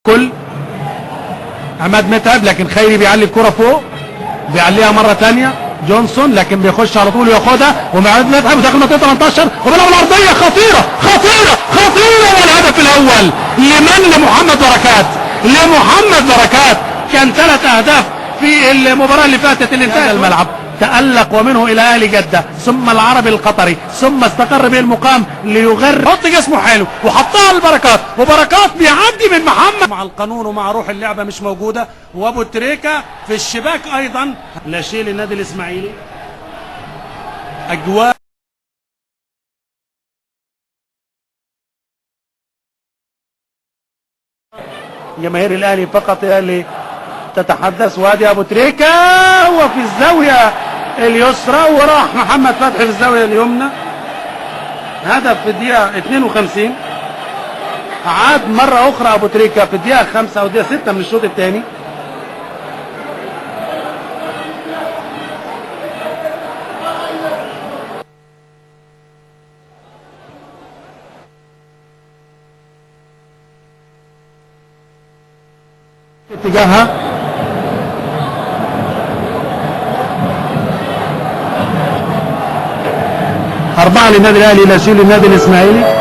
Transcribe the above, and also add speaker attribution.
Speaker 1: كل عماد متعب، لكن خيري بيعلي الكرة فوق، بيعليها مرة تانية جونسون، لكن بيخش على طول ياخدها، وعماد متعب وداخل منطقة 18 وبيلعب العرضية خطيرة خطيرة خطيرة، والهدف الأول لمن؟ لمحمد بركات. لمحمد بركات. كان 3 أهداف في المباراة اللي فاتت اللي انتهت الملعب، تألق ومنه إلى أهل جدة ثم العربي القطري ثم استقر به المقام ليغر، حط جسمه حلو وحطها البركات، وبركات بيعدي من محمد مع القانون ومع روح اللعبة مش موجودة، وابو تريكة في الشباك أيضا. لا شيء للنادي الإسماعيلي. أجواء جماهير الأهلي فقط هي اللي تتحدث، وادي ابو تريكة هو في الزاوية اليسرى وراح محمد فتحي في الزاوية اليمنى. هدف في الدقيقة 52. عاد مرة أخرى أبو تريكة في الدقيقة 5 أو الدقيقة 6 من الشوط الثاني. اتجاهها أربعة للنادي الأهلي لا شيء للنادي الإسماعيلي.